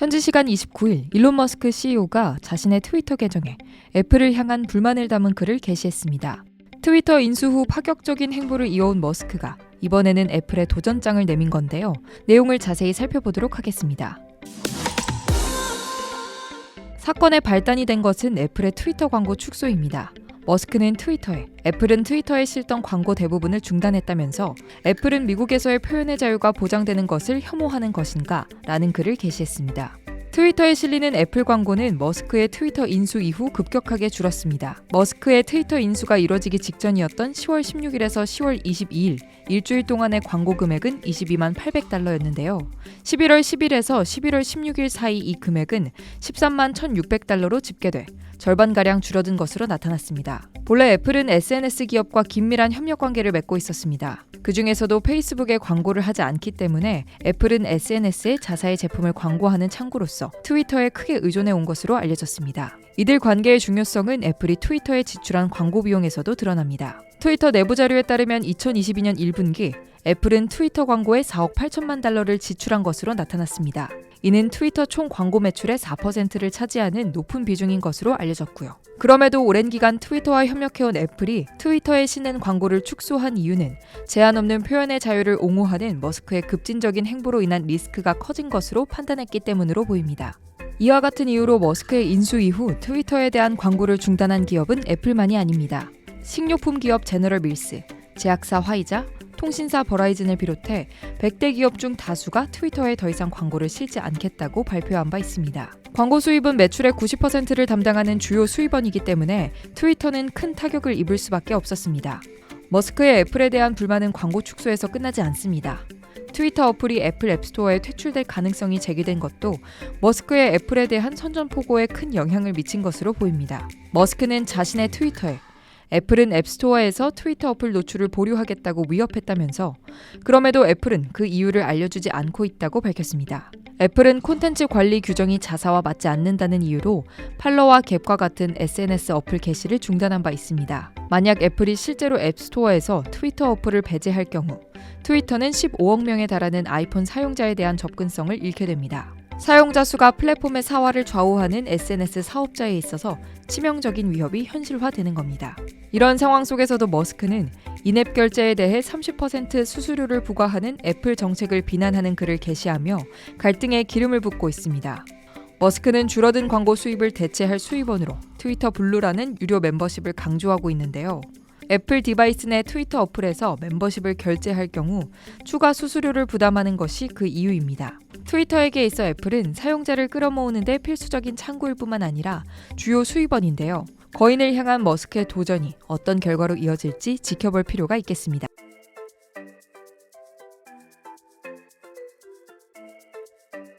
현지 시간 29일 일론 머스크 CEO가 자신의 트위터 계정에 애플을 향한 불만을 담은 글을 게시했습니다. 트위터 인수 후 파격적인 행보를 이어온 머스크가 이번에는 애플에 도전장을 내민 건데요. 내용을 자세히 살펴보도록 하겠습니다. 사건의 발단이 된 것은 애플의 트위터 광고 축소입니다. 머스크는 트위터에 애플은 트위터에 실던 광고 대부분을 중단했다면서 애플은 미국에서의 표현의 자유가 보장되는 것을 혐오하는 것인가? 라는 글을 게시했습니다. 트위터에 실리는 애플 광고는 머스크의 트위터 인수 이후 급격하게 줄었습니다. 머스크의 트위터 인수가 이뤄지기 직전이었던 10월 16일에서 10월 22일 일주일 동안의 광고 금액은 22만 800달러였는데요. 11월 10일에서 11월 16일 사이 이 금액은 13만 1,600달러로 집계돼 절반가량 줄어든 것으로 나타났습니다. 본래 애플은 SNS 기업과 긴밀한 협력 관계를 맺고 있었습니다. 그 중에서도 페이스북에 광고를 하지 않기 때문에 애플은 SNS에 자사의 제품을 광고하는 창구로서 트위터에 크게 의존해 온 것으로 알려졌습니다. 이들 관계의 중요성은 애플이 트위터에 지출한 광고 비용에서도 드러납니다. 트위터 내부 자료에 따르면 2022년 1분기 애플은 트위터 광고에 4억 8천만 달러를 지출한 것으로 나타났습니다. 이는 트위터 총 광고 매출의 4%를 차지하는 높은 비중인 것으로 알려졌고요. 그럼에도 오랜 기간 트위터와 협력해온 애플이 트위터에 싣는 광고를 축소한 이유는 제한 없는 표현의 자유를 옹호하는 머스크의 급진적인 행보로 인한 리스크가 커진 것으로 판단했기 때문으로 보입니다. 이와 같은 이유로 머스크의 인수 이후 트위터에 대한 광고를 중단한 기업은 애플만이 아닙니다. 식료품 기업 제너럴 밀스, 제약사 화이자, 통신사 버라이즌을 비롯해 100대 기업 중 다수가 트위터에 더 이상 광고를 실지 않겠다고 발표한 바 있습니다. 광고 수입은 매출의 90%를 담당하는 주요 수입원이기 때문에 트위터는 큰 타격을 입을 수밖에 없었습니다. 머스크의 애플에 대한 불만은 광고 축소에서 끝나지 않습니다. 트위터 어플이 애플 앱스토어에 퇴출될 가능성이 제기된 것도 머스크의 애플에 대한 선전포고에 큰 영향을 미친 것으로 보입니다. 머스크는 자신의 트위터에 애플은 앱스토어에서 트위터 어플 노출을 보류하겠다고 위협했다면서 그럼에도 애플은 그 이유를 알려주지 않고 있다고 밝혔습니다. 애플은 콘텐츠 관리 규정이 자사와 맞지 않는다는 이유로 팔러와 갭과 같은 SNS 어플 게시를 중단한 바 있습니다. 만약 애플이 실제로 앱스토어에서 트위터 어플을 배제할 경우 트위터는 15억 명에 달하는 아이폰 사용자에 대한 접근성을 잃게 됩니다. 사용자 수가 플랫폼의 사활을 좌우하는 SNS 사업자에 있어서 치명적인 위협이 현실화되는 겁니다. 이런 상황 속에서도 머스크는 인앱 결제에 대해 30% 수수료를 부과하는 애플 정책을 비난하는 글을 게시하며 갈등에 기름을 붓고 있습니다. 머스크는 줄어든 광고 수입을 대체할 수입원으로 트위터 블루라는 유료 멤버십을 강조하고 있는데요. 애플 디바이스 내 트위터 어플에서 멤버십을 결제할 경우 추가 수수료를 부담하는 것이 그 이유입니다. 트위터에게 있어 애플은 사용자를 끌어모으는 데 필수적인 창구일 뿐만 아니라 주요 수입원인데요. 거인을 향한 머스크의 도전이 어떤 결과로 이어질지 지켜볼 필요가 있겠습니다.